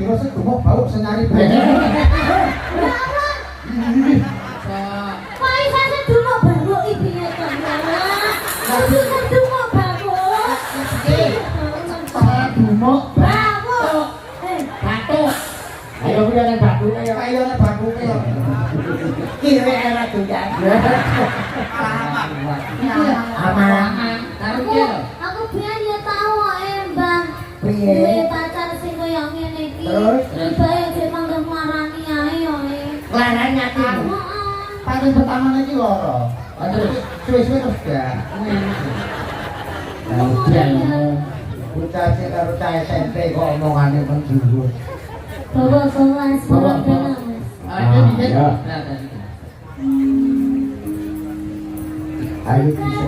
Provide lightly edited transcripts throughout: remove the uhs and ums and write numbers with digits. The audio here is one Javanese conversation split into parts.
kira sedumuk bau senyari bae. Kok iso sedumuk bau piye to? Aku sedumuk bau. Sedumuk Bau. batuk. Ayo kuwi ana batuke ya. Ayo ana batuke ya. Kire era doyan. Aman. Karo piye lho? Aku biyen ya tau kok Mbah. Piye? Duwe pacar sing koyo ngene iki. Terus? Bae dhek mangga marani ae yo. Larane atimu. Paling pertama iki loro. Terus suwe-suwe terus dah. Nah, ujian bocah sing karo cah SMP kok omongane menjuwur. Bawa kelas bawa. Ya. Ayo bisa.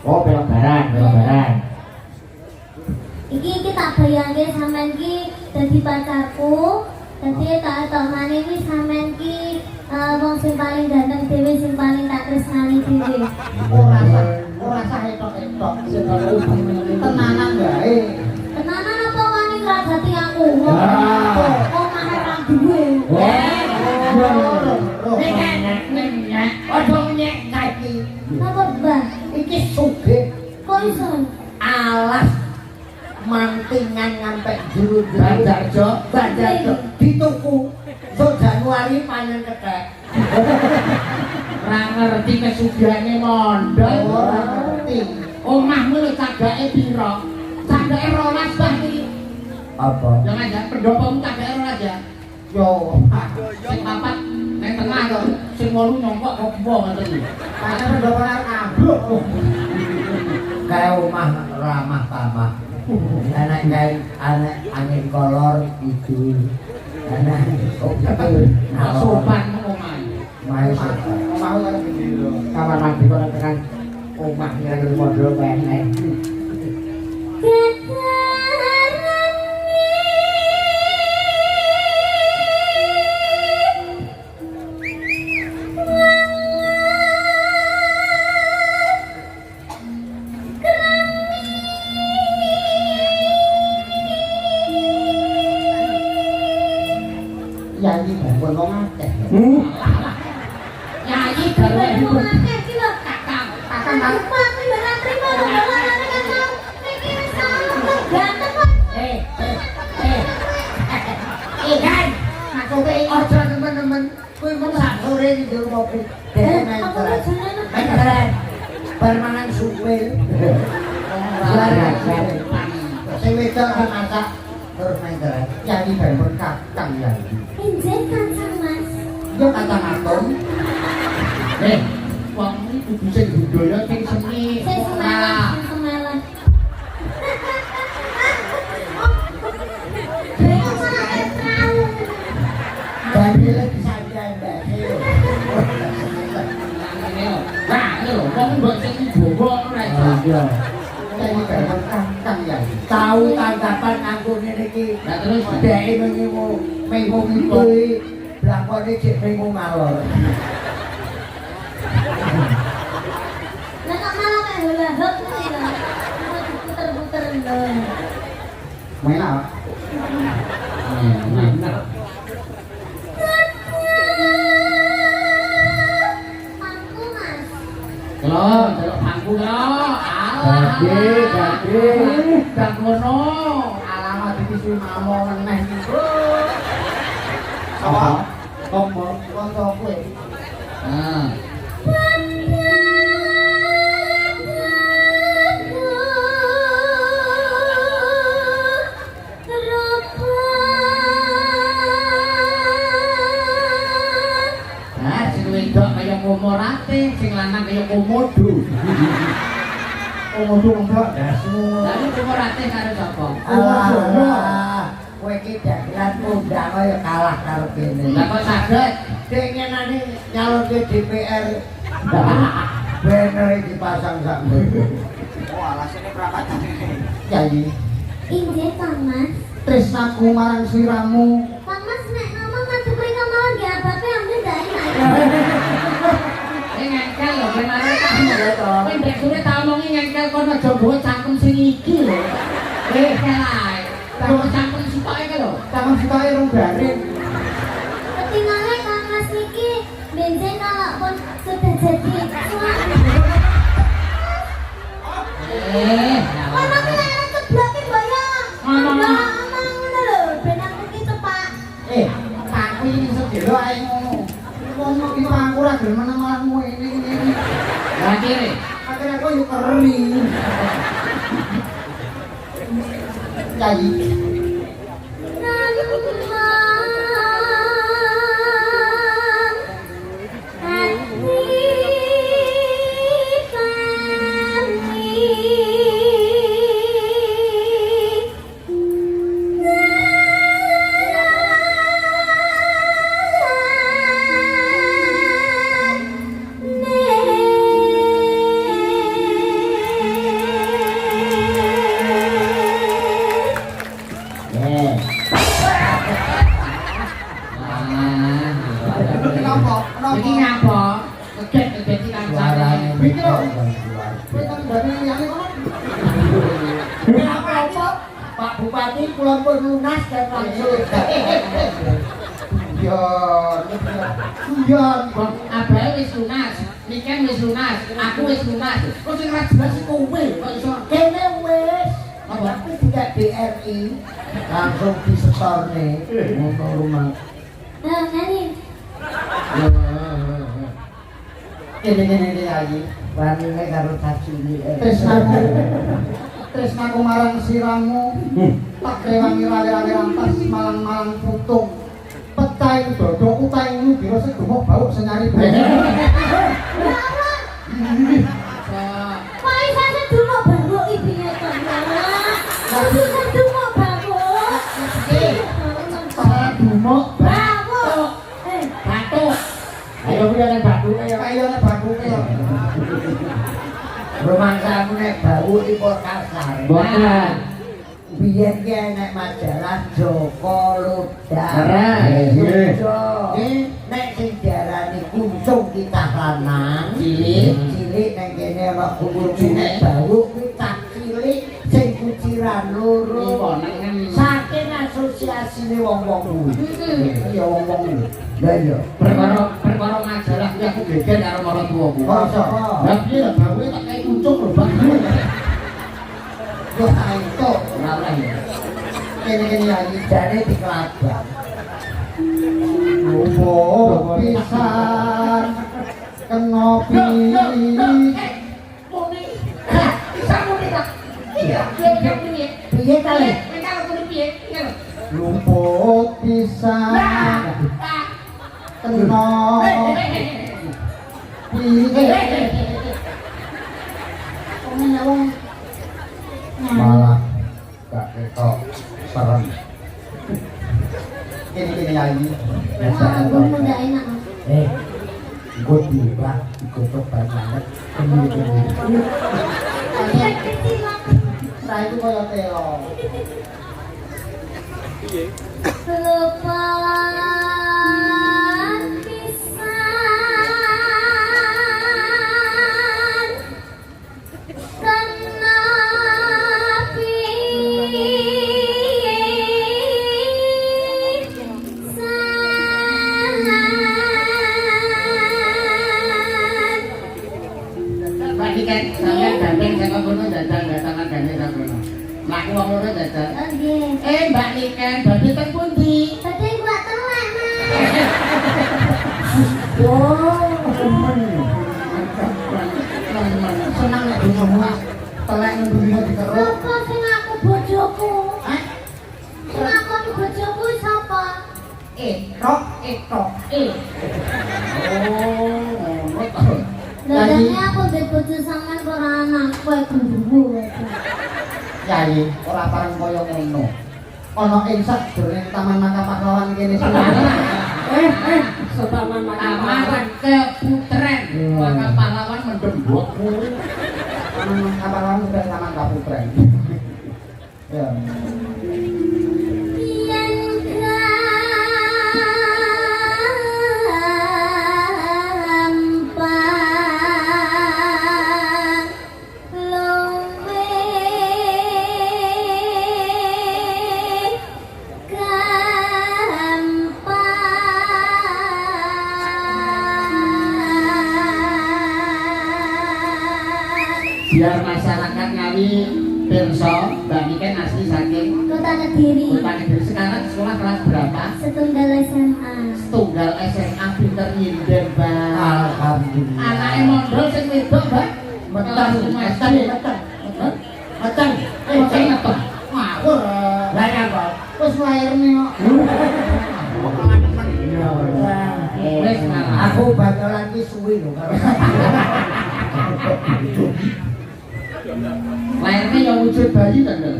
Oh, belok baran. Iki tak bayangke sampean ki dadi pacarku. Dadi tak tomane iki sampean ki wong sing paling ganteng dhewe sing paling tak tresnani dhewe. Ora sah etok-etok sing karo tenanan wae. Tenanan apa wani ngragati aku? Wong mahe ra duwe. Ojo nyek kaki. Napa, Mbah? Iki sugih Kok iso? alas mantingan ngampe juru-juru Banjarjo dituku so Januari panen kethek. Ora ngerti kesugihane mondok. Ora ngerti. Omahmu lho cagake pira? Cagake 12 bah iki. Apa? Jangan ya pendopomu cagake 12 ya. Yo, Sing papat nang tengah to. Sing 8 nyongkok kok ngoten iki. panen pendoponan ambruk. Kayak omah ramah tamah. Anak kayak anak angin kolor itu. Anak Sopan omah. Mai sopan. Omah kan gitu. Kamar mandi kok tekan omah yang model penek. Ya ini bukan ngomong akeh. Nyai garwe Wong akeh iki lho. kakang. Kakang aku ora trimo lho bolane kan mau. Iki wis salah ganteng kok. Ikan, maksudnya ojo teman-teman. Kuwi mau sak sore di rumah kopi. Aku ora jenenge. Keren. Permangan supir. Sing wedok sing masak terus main keren. Ya iki ben kakang ya iki. Injen kancang Mas. Yo kacang atom. Wong iki kudu sing budaya sing seni. Sing semelan, sing semelan. Dewe malah tahu. Dari lagi santai mbak. Nah, ini lho, wong mbok sing bawa ora iso. Iya. Ini ben kakang ya. Tahu tanggapan aku ngene iki. Lah terus Dhek mengimu minggu kuwi blakone cek minggu ngalor. Lah kok malah kayak hula hop iki lho. Puter-puter lho. Main apa? Aku Mas. Lho, delok bangku lho. Alah. Gede. Dak ngono. Alamat iki sing mamong meneh iki. Apa? Ngomong kanca kowe. Nah. Nah, sing wedok kaya komorate, sing lanang kaya komodo. Komodo mbok dasmu. Lalu komorate karo sapa? Alah. Kowe iki dagelan undang kaya kalah karo kene. Lah kok saged? Dengenane nyalonke DPR. Bener iki pasang sak mbene. Oh, alasane prapatan. Ya iki. Injen Kang Mas. Tresnaku marang sliramu. Kang Mas nek ngomong madhep mriko malah nggih abate ambil ndak enak. Ngengkel lho, kemarin kamu lho to. Kowe ndek sore tak omongi ngengkel kon aja gawa cangkem sing iki lho. Kalah. Gawa cangkem sitoke ke lho. Tangan sitoke jadi mana kena keblakin bayang amang ngono lho ben aku ki cepak Aku ini sedih ae ngono. Ngomong iki aku ora gelem meneng-menengmu ini. Lah kire. Akhirnya aku yo keri. Jadi Iki ngapa? Keget iki kancane. Pikir. Kowe kan ndane liyane kok. Apa-apa? Pak Bupati kula pun lunas dan langsung. Iya, abahe wis lunas. Niken wis lunas. Aku wis lunas. Kok sing ra jelas kowe kok iso Kene wis. apa? Tapi tidak BRI langsung disetorne ngono rumah. ngani Kene lagi. Wanine karo cacili. Tresnaku marang siramu. Tak rewangi rawe-rawe rampas malang-malang putung. Pecah dodo utaingmu biro sedumuk bau senyari bene. Pak isa sedulur baru ibinya to. Aku sedulur baru. Dumuk Baru. batuk. Ayo kuwi ana batu Ayo nek bakuke yo. Rumangsamu nek bau iki kasar. Boten. Biyen ki nek majalah Joko Loda. Nggih. Nek sing diarani kuncung kitah lanang, cilik nang kene ana kucing bau kuwi tak cilik sing kuciran loro. Saking asosiasine wong-wong kuwi. Ya wong-wong kuwi. Lah iya. Perkara majalah kuwi aku geger karo marang tuaku. Masa? Lah piye lah gawe tak kei kuncung lho, Bang. Yo aito ora ya. Kene-kene lagi jane dikelabang. Oh, pisan kena Piye kali? lumput pisan kena Malah gak ketok serem. Kene-kene lagi. Aku udah enak. Gue tiba ikut banget. Nah itu kaya telo. Kelupaan pisan kena pisan. Pak Ikan, sampeyan gandeng saka kono datang-datangan gandeng saka kono. Laku wong loro dadak. Oke. Mbak Niken, badhe teng pundi? Tadi gua telak, Mas. Senang nek ngomong telek ngendulino dikeruk. Apa sing aku bojoku? Sing aku bojoku sapa? Etok. Oh, ngono to. Dadane aku ndek bojo sampean kok ora anak kowe gendruwo. Yai, ora pareng kaya ngono. Ana ing sadurunge Taman Makam Pahlawan kene Setaman Taman Keputren. Bakal pahlawan mendembok. Taman Makam Pahlawan udah Taman Kaputren. Ya. biar masyarakat Ngawi pirsa Mbak Niken asli saking Kota Kediri. Kota Kediri. Sekarang sekolah kelas berapa? Setunggal SMA. Setunggal SMA pinter nyinden Mbak. Alhamdulillah. Anake mondok sing wedok Mbak. Meteng, meteng, meteng. Meteng. Meteng apa? Ngawur. Lah ya kok. Wis lairne kok. Wis malah. Aku bakalan ki suwi lho karo. Lahirnya yang wujud bayi kan lho.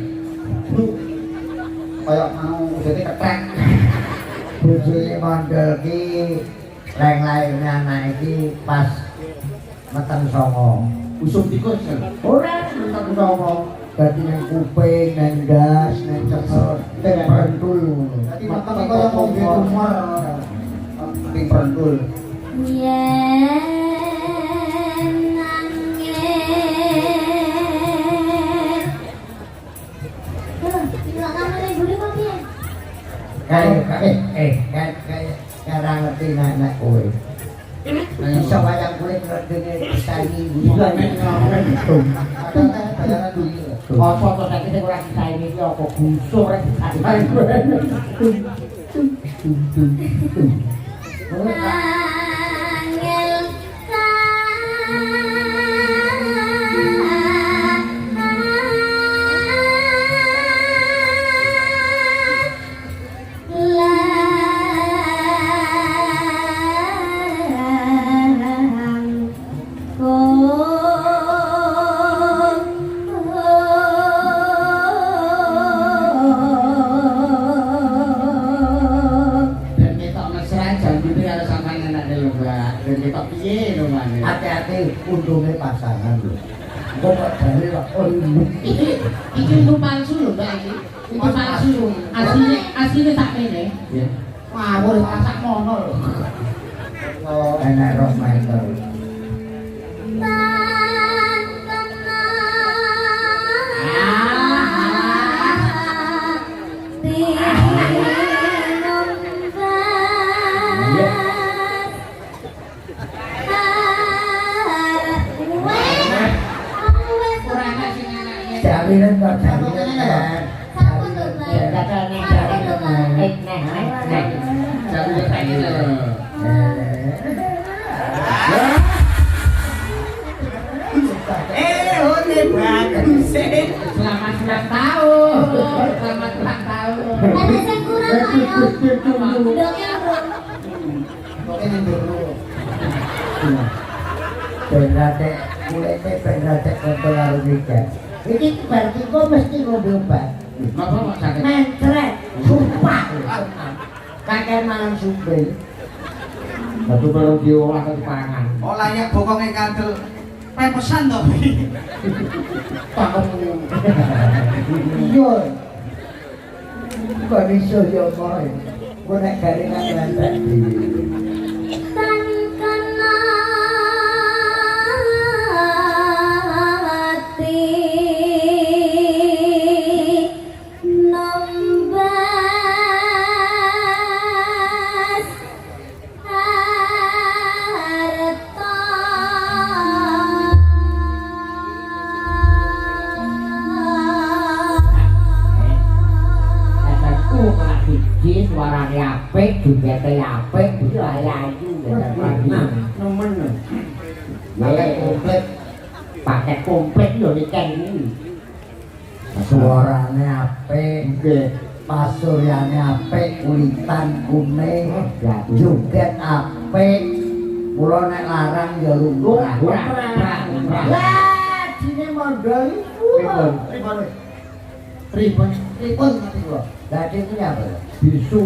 Kayak mau jadi ketek. Bojone mondel ki lain-lainnya anak iki pas meteng songo. Usum tikus kan. Ora meteng songo. Dadi nang kuping, nang das, nang cekot, nang pentul. Dadi meteng kaya ngombe tumor. Ping pentul. Yen nangis. Gila kamu nih budi kok piye? Kayak ngerti anak kowe. Iso wayang kulit redene disaingi Iya, nek ngomong gitu. Ada bayaran dulu. Apa to saiki sing ora disaingi iki apa busur rek disaingi. Angel Dan ketok mesra jambine karo sampean enake lho, Mbak. Dan ketok piye lho, Mbak. hati-hati untunge pasangan lho. Kok kok jare kok Iki lu palsu lho, Mbak iki. Iki palsu. Asline sak kene. Ya. Ngawur malah sak mono lho. enak roh main terus. Jaminan kok jaminan kan. Jambine sak kene lho. One bagus. Selamat ulang tahun. Selamat ulang tahun. Ada sing kurang ayo. Doknya bro. Kok ini dulu. Benrate kulitnya benrate kotor karo nikah. Iki berarti kok mesti ngombe obat. Napa kok sakit? Mencret, sumpah. Kakek mangan supel. Batu baru diolah ke pangan. Olahnya bokongnya kandel. Pepesan toh. Iya. Kok iso yo moe. Kok nek garingan lantak dhewe. Tan kenati nombas harta Aku malah biji suaranya apik, dugete apik, bisa ayu Nah, nemen. pakai komplit, pakai komplit lho Niken ini. Suarane apik, pasuryane apik, kulitan kuning, joget apik. Kula nek larang ya lumrah. Lah, dine mondol iku. Pripun? Pripun mati kula? Lah dene kuwi apa? Bisu.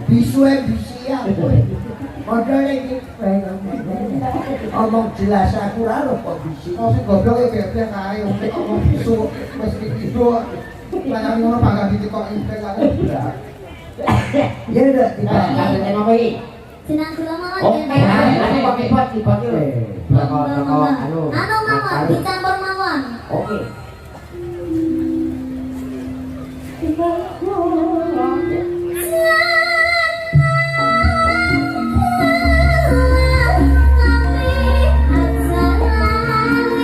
Bisu bisi aku. Mondol iki omong jelas aku ora lho kok bisi. Kok sing goblok ya bebek kae ngomong bisu mesti itu. Banyak ngono bangga dikoki kan. Ya udah tiba. Katanya apa ini? Senang kula mawon Oh, ya. aku pakai pot di pot itu. Anu mawon dicampur mawon. Oke. Tapi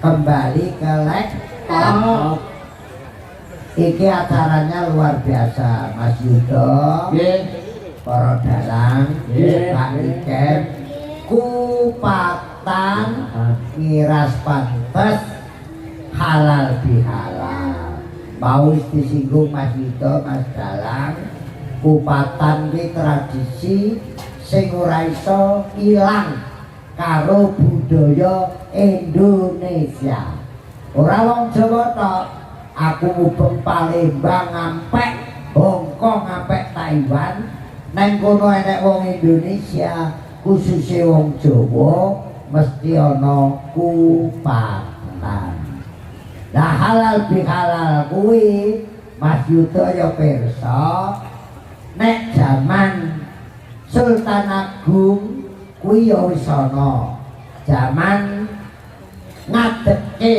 kembali ke laptop. Iki acaranya luar biasa, Mas Yudo, para dalang, Pak Iken, Kupatan, Ngiras Pantes, halal bihalal. Mau disinggung Mas Yudo, Mas Dalang, kupatan ki tradisi sing ora iso ilang karo budaya Indonesia. Ora wong Jawa tok, aku mubeng Palembang ngampek Hong Kong ngampek Taiwan, neng kono enek wong Indonesia, khususnya wong Jawa mesti ana kupatan. Nah halal bihalal kuwi Mas Yudo ya pirsa, nek jaman Sultan Agung kuwi ya wis ana. Jaman ngadeke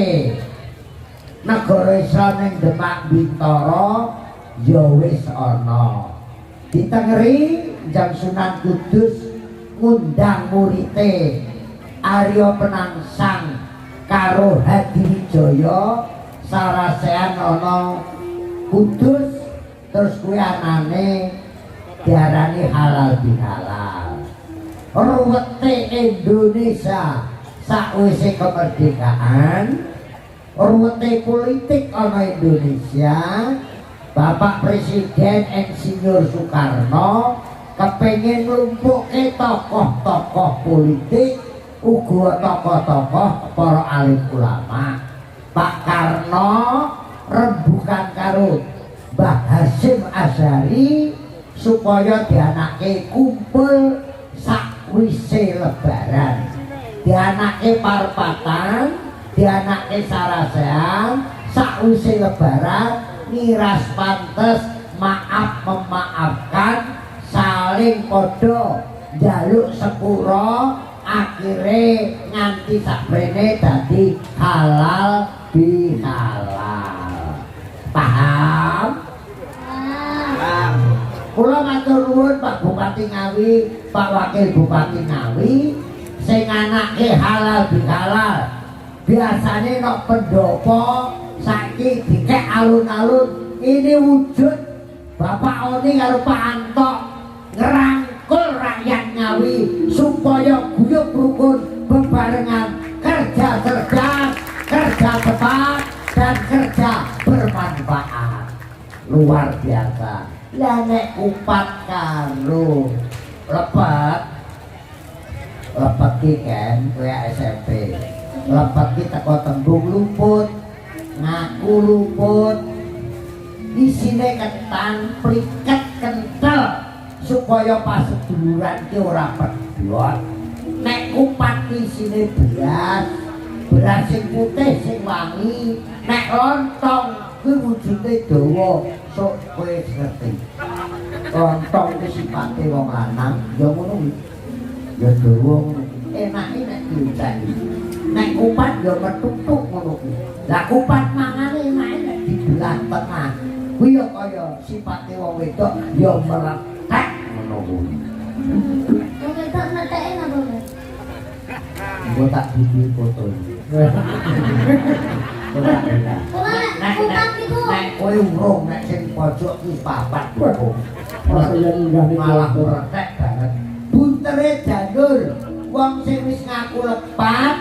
negara Islam ning Demak Bintoro ya wis ana. Ditengeri Jam Sunan Kudus ngundang murite Arya Penangsang karo Hadiwijaya sarasean ana Kudus, terus kuwi anane diarani halal bihalal. Ruwete Indonesia sakwise kemerdekaan, ruwete politik ana Indonesia. Bapak Presiden Insinyur Soekarno kepengin nglumpukke tokoh-tokoh politik, uga tokoh-tokoh para alim ulama. Pak Karno rembukan karo Mbah Hasyim Asy'ari supaya dianake kumpul sakwise lebaran, dianake parpatan, dianake sarasean sakwise lebaran, miras pantes, maaf memaafkan, saling podo njaluk sepuro, akhire nganti sakbrene dadi halal bihalal. Paham? Kula matur nuwun Pak Bupati Ngawi, Pak Wakil Bupati Ngawi sing anake halal bihalal. Biasane nek pendopo saiki dikek alun-alun, ini wujud Bapak Oni karo Pak Anto ngerangkul rakyat Ngawi supaya guyub rukun bebarengan, kerja cerdas, kerja tepat, dan kerja bermanfaat. Luar biasa. Lah nek kupat karo lepet ki kan kowe SMP. Lepet ki teko tembung luput, ngaku luput, isine ketan pliket kental supaya pas seduluran ki ora pedhot. Nek kupat ki isine beras, beras sing putih sing wangi. Nek lontong kuwi wujude dawa, sok kowe ngerti. Lontong ki sipate wong lanang ya ngono kuwi. Ya dawa enake nek diucani. Nek kupat ya metutuk ngono kuwi. Lah kupat mangane enake nek dibelah tengah. Kuwi ya kaya sipate wong wedok ya meletek ngono kuwi. Wong wedok meteke napa, Mas? Gua tak bikin foto. Kupat iku. Nek kowe urung nek sing pojok ki papat kok. Malah retek banget. Buntere jandur. Wong sing wis ngaku lepat,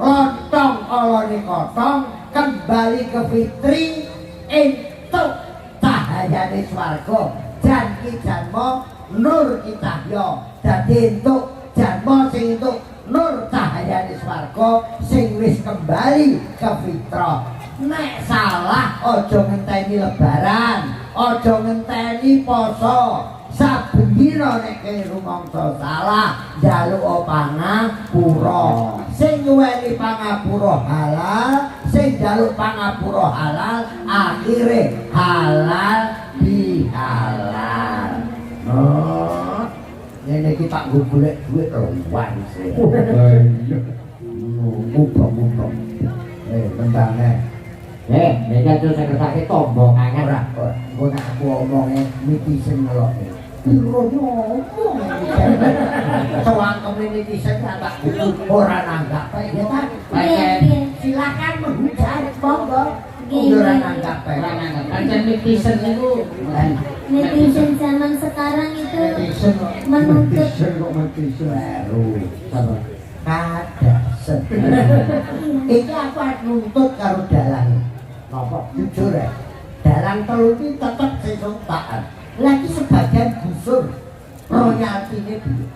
lontong olone kotong, kembali ke fitri entuk cahayane swarga. Jan ki janma nur cahya. Dadi entuk janma sing entuk nur cahayane swarga sing wis kembali ke fitrah. Nek salah aja ngenteni lebaran, aja ngenteni poso. Saben dina nek rumangsa salah njaluk pangapura. Sing nyuweni pangapura halal, sing njaluk pangapura halal, akhire halal bihalal. Oh, ngene iki tak nggo golek dhuwit rowan sih. Mumpung. Tembangnya. Mereka tuh sekretaris tombong angan. Ora, engko nek aku omonge netizen ngelok. Piro ngomong soal netizen tak ora nanggap ya ta. Silakan menghujat monggo. Ora nanggap. Pancen netizen itu Netizen zaman sekarang itu menuntut netizen baru. Kada pesen. Iki aku arep nuntut karo dalang. Napa jujur ya? Dalang telu iki tetep sesuk taat. Lagi sebagian gusur royaltine piye?